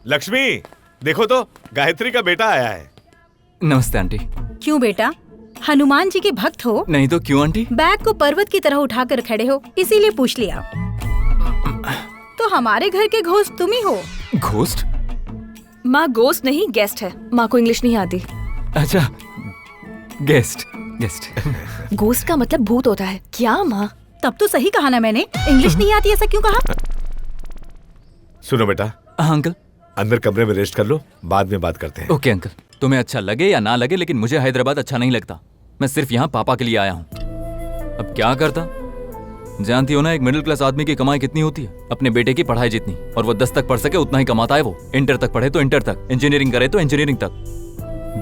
लक्ष्मी, देखो तो गायत्री का बेटा आया है। नमस्ते आंटी। क्यों बेटा, हनुमान जी के भक्त हो? नहीं तो क्यों आंटी? बैग को पर्वत की तरह उठाकर खड़े हो, इसीलिए पूछ लिया। तो हमारे घर के घोस्ट तुम ही हो। घोस्ट? माँ घोस्ट नहीं, गेस्ट है। माँ को इंग्लिश नहीं आती। अच्छा, गेस्ट। घोस्ट का मतलब भूत होता है क्या माँ? तब तो सही कहा ना मैंने। इंग्लिश नहीं आती ऐसा क्यों कहा? सुनो बेटा। हाँ अंकल। अंदर कमरे में रेस्ट कर लो, बाद में बात करते हैं। Okay uncle. तुम्हें अच्छा लगे या ना लगे, लेकिन मुझे हैदराबाद अच्छा नहीं लगता। मैं सिर्फ यहाँ पापा के लिए आया हूँ। अब क्या करता? जानती हो ना, एक मिडिल क्लास आदमी की कमाई कितनी होती है? अपने बेटे की पढ़ाई जितनी। और वो 10 तक पढ़ सके उतना ही कमाता है वो। इंटर तक पढ़े तो इंटर तक, इंजीनियरिंग करे तो इंजीनियरिंग तक।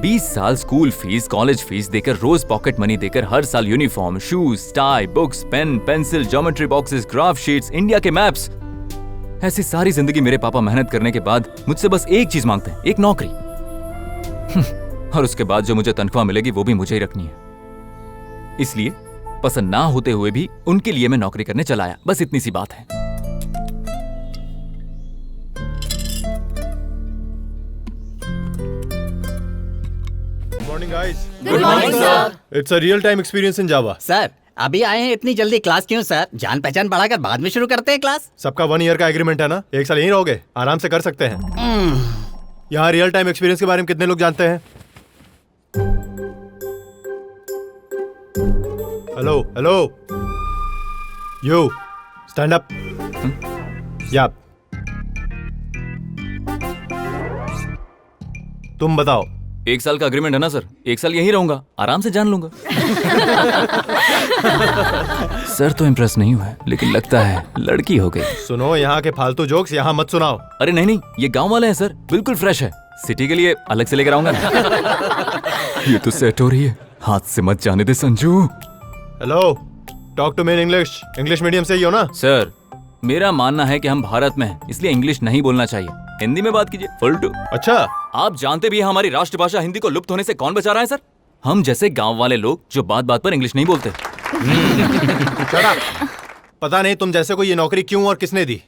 20 साल स्कूल फीस, कॉलेज फीस देकर, रोज पॉकेट मनी देकर, हर साल uniform, shoes, tie, books, pen, pencil, geometry boxes, graph sheets, India के मैप्स। ऐसी सारी जिंदगी मेरे पापा मेहनत करने के बाद मुझसे बस एक चीज मांगते हैं, एक नौकरी। और उसके बाद जो मुझे तनख्वाह मिलेगी वो भी मुझे ही रखनी है। इसलिए पसंद ना होते हुए भी उनके लिए मैं नौकरी करने चला आया। बस इतनी सी बात है। Morning guys. Good morning, sir. It's a real time experience in Java. Sir अभी आए हैं, इतनी जल्दी क्लास क्यों सर? जान पहचान बढ़ाकर बाद में शुरू करते हैं क्लास। सबका 1 ईयर का एग्रीमेंट है ना, 1 साल यहीं रहोगे, आराम से कर सकते हैं। यहाँ रियल टाइम एक्सपीरियंस के बारे में कितने लोग जानते हैं? Hello hello, you stand up. या तुम बताओ। 1 साल का अग्रीमेंट है ना सर, 1 साल यहीं रहूंगा, आराम से जान लूंगा। सर तो इम्प्रेस नहीं हुआ, लेकिन लगता है लड़की हो गई। सुनो, यहाँ के फालतू जोक्स यहाँ मत सुनाओ। अरे नहीं, ये गांव वाले हैं सर, बिल्कुल फ्रेश है। सिटी के लिए अलग से लेकर आऊंगा ना। ये तो सेट हो रही है, हाथ से मत जाने दे Sanju. Hello, talk to me in English. English medium से ही हो ना? सर मेरा मानना है कि हम भारत में हैं, इसलिए इंग्लिश नहीं बोलना चाहिए। हिंदी में बात कीजिए, फुलटू। अच्छा, आप जानते भी हैं हमारी राष्ट्रभाषा हिंदी को लुप्त होने से कौन बचा रहा है सर? हम जैसे गांव वाले लोग जो बात बात पर इंग्लिश नहीं बोलते। पता नहीं तुम जैसे को ये नौकरी क्यों और किसने दी।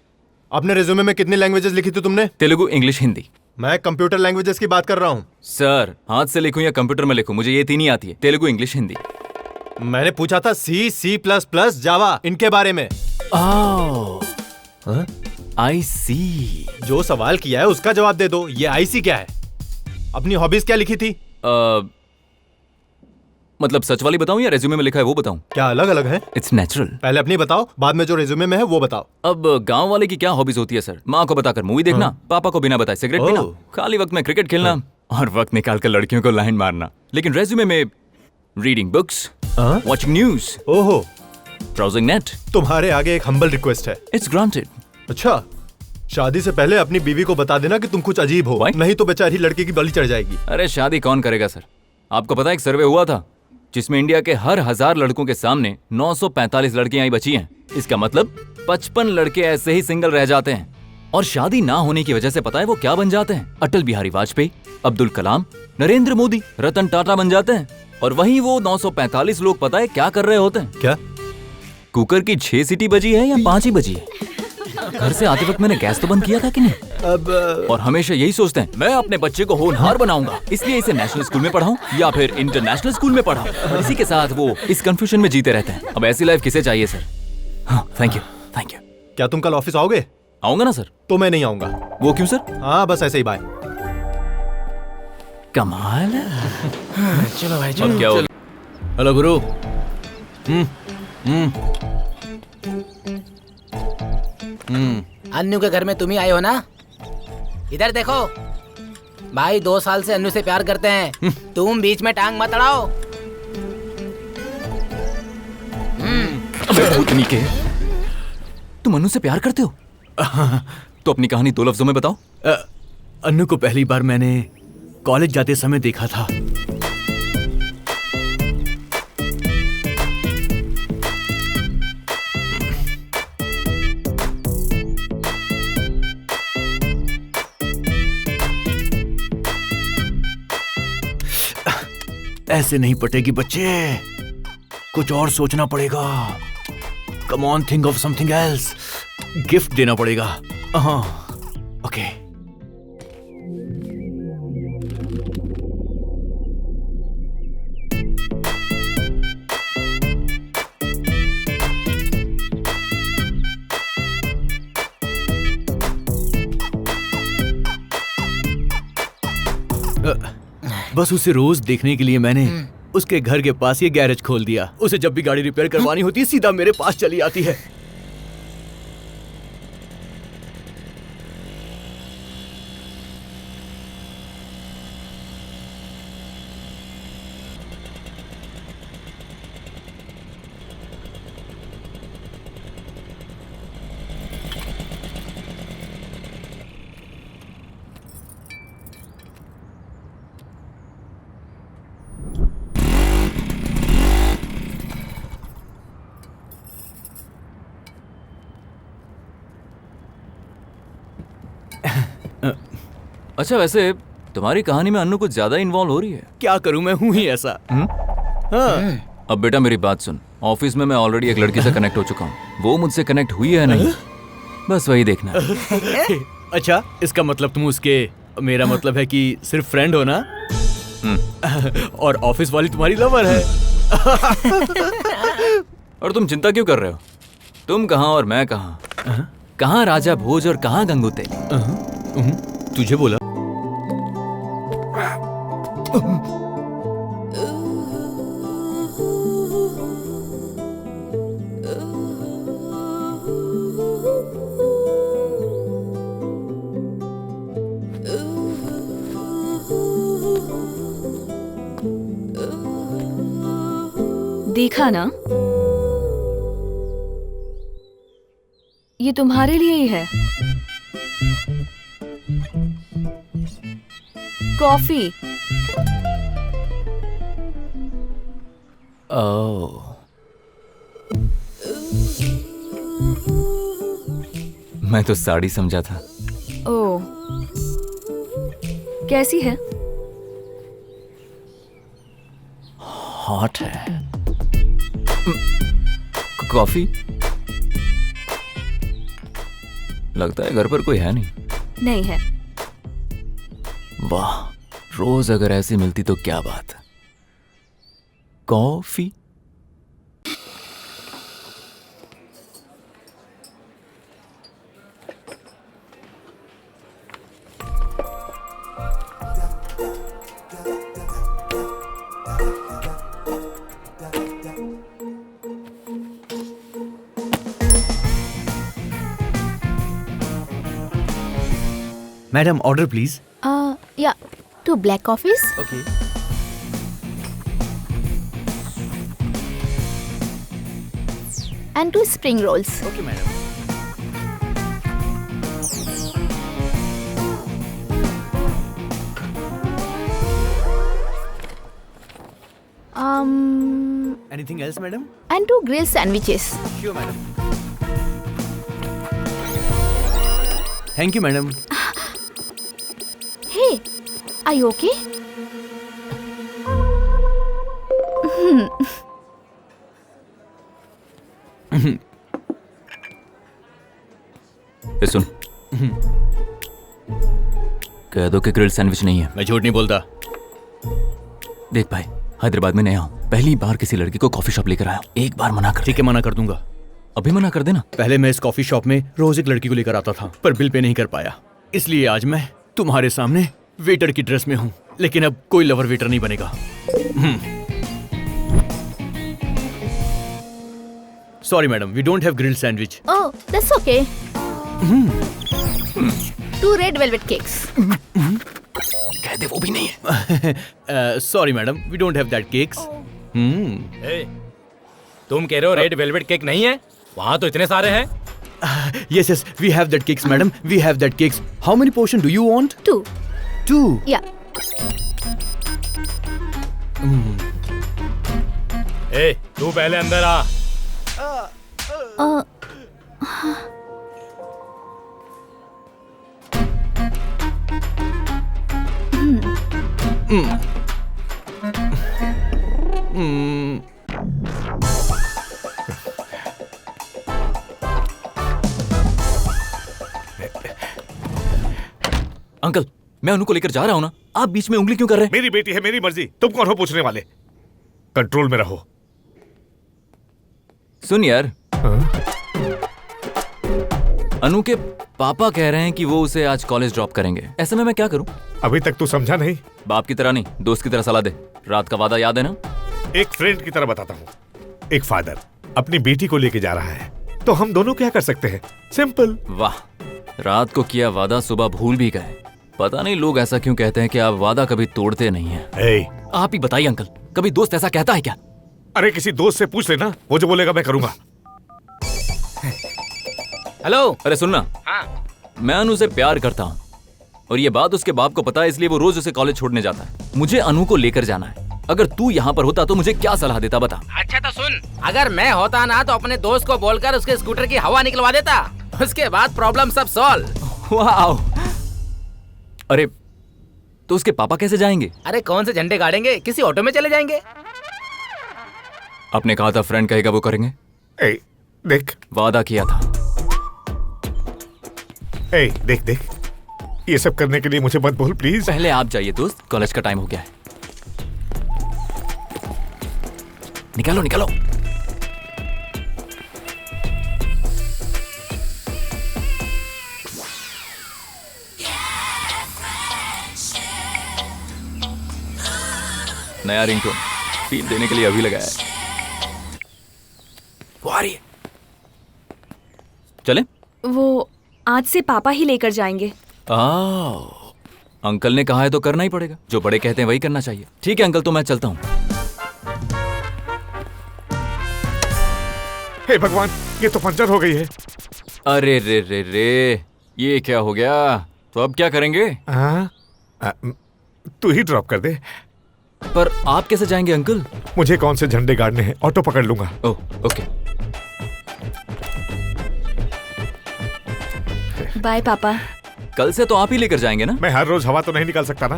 अपने रिज्यूमे में कितनी लैंग्वेजेस लिखी थी तुमने? तेलुगु, इंग्लिश, हिंदी। मैं कंप्यूटर लैंग्वेजेस की बात कर रहा हूँ। सर हाथ से लिखूं या कंप्यूटर में लिखूं, मुझे ये 3 ही आती है, तेलुगु, इंग्लिश, हिंदी। मैंने पूछा था C++, जावा, इनके बारे में। आई सी। जो सवाल किया है उसका जवाब दे दो। ये IC क्या है? अपनी हॉबीज क्या लिखी थी? मतलब सच वाली बताऊं या रेज्यूमे में लिखा है वो बताऊं? क्या अलग अलग है? It's natural. पहले अपनी बताओ, बाद में जो रिज्यूमे में है वो बताओ। अब गांव वाले की क्या हॉबीज होती है सर? माँ को बताकर मूवी देखना, पापा को बिना बताए सिगरेट पीना, खाली वक्त में क्रिकेट खेलना और वक्त निकालकर लड़कियों को लाइन मारना। लेकिन रेज्यूमे में रीडिंग बुक्स, वॉचिंग न्यूज, ओहो, ब्राउजिंग नेट। तुम्हारे आगे एक हम्बल रिक्वेस्ट है। It's granted. अच्छा, शादी से पहले अपनी बीवी को बता देना कि तुम कुछ अजीब हो। Why? नहीं तो बेचारी लड़की की बलि चढ़ जाएगी। अरे शादी कौन करेगा सर? आपको पता है एक सर्वे हुआ था जिसमें इंडिया के हर 1000 लड़कों के सामने 945 लड़कियां ही बची हैं। इसका मतलब 55 लड़के ऐसे ही सिंगल रह जाते हैं। और शादी ना होने की वजह से पता है वो क्या बन जाते हैं? अटल बिहारी वाजपेयी, अब्दुल कलाम, नरेंद्र मोदी, रतन टाटा बन जाते हैं। और वहीं वो 945 लोग पता है क्या कर रहे होते हैं? क्या? कुकर की 6 सीटी बजी है या 5 ही बजी है? घर से आते वक्त मैंने गैस तो बंद किया था कि नहीं? अब और हमेशा यही सोचते हैं मैं अपने बच्चे को होनहार बनाऊंगा, इसलिए इसे नेशनल स्कूल में पढ़ाऊं या फिर इंटरनेशनल स्कूल में पढ़ाऊं। इसी के साथ वो इस कंफ्यूजन में जीते रहते हैं। अब ऐसी लाइफ किसे चाहिए सर? हाँ, थैंक यू। क्या तुम कल ऑफिस आओगे? आऊंगा ना सर। तो मैं नहीं आऊंगा। वो क्यों सर? हाँ, बस ऐसे ही, बाय। कमाल है। चलो भाई अब क्या होगा? हेलो गुरु। अन्नू के घर में तुम ही आए हो ना? इधर देखो भाई, 2 साल से अन्नू से प्यार करते हैं। तुम बीच में टांग मत अड़ाओ। अबे भूतनी के, तुम अन्नू से प्यार करते हो? तो अपनी कहानी 2 लफ्जों में बताओ। अन्नू को पहली बार मैंने कॉलेज जाते समय देखा था। ऐसे नहीं पटेगी बच्चे, कुछ और सोचना पड़ेगा। Come on, think of something else. Gift देना पड़ेगा। हाँ, ओके। बस उसे रोज देखने के लिए मैंने उसके घर के पास ये गैरेज खोल दिया। उसे जब भी गाड़ी रिपेयर करवानी होती है सीधा मेरे पास चली आती है। अच्छा, वैसे तुम्हारी कहानी में अन्नू कुछ ज्यादा इन्वॉल्व हो रही है। क्या करूं, मैं हूं ही ऐसा। हाँ। अब बेटा मेरी बात सुन, ऑफिस में मैं ऑलरेडी एक लड़की से कनेक्ट हो चुका हूँ, वो मुझसे कनेक्ट हुई है नहीं, बस वही देखना है। अच्छा, इसका मतलब तुम उसके, मेरा मतलब है कि सिर्फ फ्रेंड हो ना? और ऑफिस वाली तुम्हारी लवर है। और तुम चिंता क्यों कर रहे हो? तुम कहाँ और मैं कहाँ? कहाँ राजा भोज और कहाँ गंगूते? तुझे बोला। देखा ना, ये तुम्हारे लिए ही है। कॉफी। ओह, मैं तो साड़ी समझा था। ओह, कैसी है? हॉट है। कॉफी? लगता है घर पर कोई है नहीं। नहीं है। वाह, रोज अगर ऐसी मिलती तो क्या बात है। Coffee? Madam, order please. Yeah, 2 black coffees okay. and 2 spring rolls. Okay madam. Anything else madam? And 2 grilled sandwiches. Sure madam. Thank you madam. Hey, are you okay? ए सुन, कह दो कि ग्रिल्ड सैंडविच नहीं है। मैं झूठ नहीं बोलता। देख भाई, हैदराबाद में नया हूँ, पहली बार किसी लड़की को कॉफी शॉप लेकर आया हूँ। एक बार मना कर। ठीक है, मना कर दूंगा। अभी मना कर देना। पहले मैं इस कॉफी शॉप में रोज एक लड़की को लेकर आता था, पर बिल पे नहीं कर पाया, इसलिए आज मैं तुम्हारे सामने वेटर की ड्रेस में हूँ। लेकिन अब कोई लवर वेटर नहीं बनेगा। Sorry madam, we don't have grilled sandwich. Oh, that's okay. 2 red velvet cakes. कह दे वो भी नहीं है। Sorry madam, we don't have that cakes. तुम कह रहे हो रेड वेलवेट केक नहीं है? वहाँ तो इतने सारे हैं। Yes, yes, we have that cakes, madam. We have that cakes. How many portion do you want? 2. 2. Yeah. ए, तू पहले अंदर आ। अंकल, मैं अनु को लेकर जा रहा हूँ ना, आप बीच में उंगली क्यों कर रहे हैं? मेरी बेटी है, मेरी मर्जी, तुम कौन हो पूछने वाले? कंट्रोल में रहो। सुन यार, अनु के पापा कह रहे हैं कि वो उसे आज कॉलेज ड्रॉप करेंगे। ऐसे में मैं क्या करूं? अभी तक तू समझा नहीं। बाप की तरह नहीं, दोस्त की तरह सलाह दे। रात का वादा याद है ना? एक फ्रेंड की तरह बताता हूँ। एक फादर अपनी बेटी को लेके जा रहा है, तो हम दोनों क्या कर सकते हैं? सिंपल। वाह, रात को किया वादा सुबह भूल भी गए। पता नहीं लोग ऐसा क्यों कहते हैं कि आप वादा कभी तोड़ते नहीं हैं। ए, आप ही बताइए अंकल, कभी दोस्त ऐसा कहता है क्या? अरे किसी दोस्त से पूछ लेना, वो जो बोलेगा मैं करूंगा। हेलो। अरे सुनना, हाँ। मैं अनु से प्यार करता हूँ और ये बात उसके बाप को पता है, इसलिए वो रोज उसे कॉलेज छोड़ने जाता है। मुझे अनु को लेकर जाना है। अगर तू यहाँ पर होता तो मुझे क्या सलाह देता, बता। अच्छा तो सुन, अगर मैं होता ना तो अपने दोस्त को बोलकर उसके स्कूटर की हवा निकलवा देता, उसके बाद प्रॉब्लम सब सॉल्व। वाह। अरे तो उसके पापा कैसे जाएंगे? अरे कौन से झंडे गाड़ेंगे, किसी ऑटो में चले जाएंगे। आपने कहा था फ्रेंड कहेगा वो करेंगे। ए, देख। वादा किया था। ए, देख देख, ये सब करने के लिए मुझे मत बोल प्लीज। पहले आप जाइए दोस्त, कॉलेज का टाइम हो गया है। निकालो निकालो। नया रिंगटोन फील देने के लिए अभी लगाया है। वो आ रही है। चले? वो आज से पापा ही लेकर जाएंगे। अंकल ने कहा है तो करना ही पड़ेगा। जो बड़े कहते हैं वही करना चाहिए। ठीक है अंकल, तो मैं चलता हूँ। हे भगवान, ये तो पंचर हो गई है। अरे रे रे रे, ये क्या हो गया? तो अब क्या करेंगे? हाँ, तू ही ड्रॉप कर दे। पर आप कैसे जाएंगे अंकल? मुझे कौन से झंडे गाड़ने हैं, ऑटो पकड़ लूंगा। Oh okay. बाय पापा। कल से तो आप ही लेकर जाएंगे ना? मैं हर रोज हवा तो नहीं निकाल सकता ना।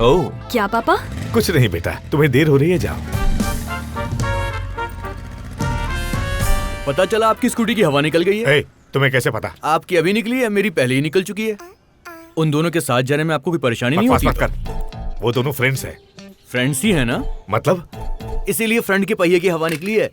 ओह, क्या पापा? कुछ नहीं बेटा, तुम्हें देर हो रही है, जाओ। पता चला आपकी स्कूटी की हवा निकल गई है। ए, तुम्हें कैसे पता? आपकी अभी निकली है, मेरी पहले ही निकल चुकी है। उन दोनों के साथ जाने में आपको कोई परेशानी नहीं बकवास होती? मत कर, वो दोनों फ्रेंड्स हैं। फ्रेंड्स ही है ना, मतलब? इसीलिए फ्रंट के पहिए की हवा निकली है।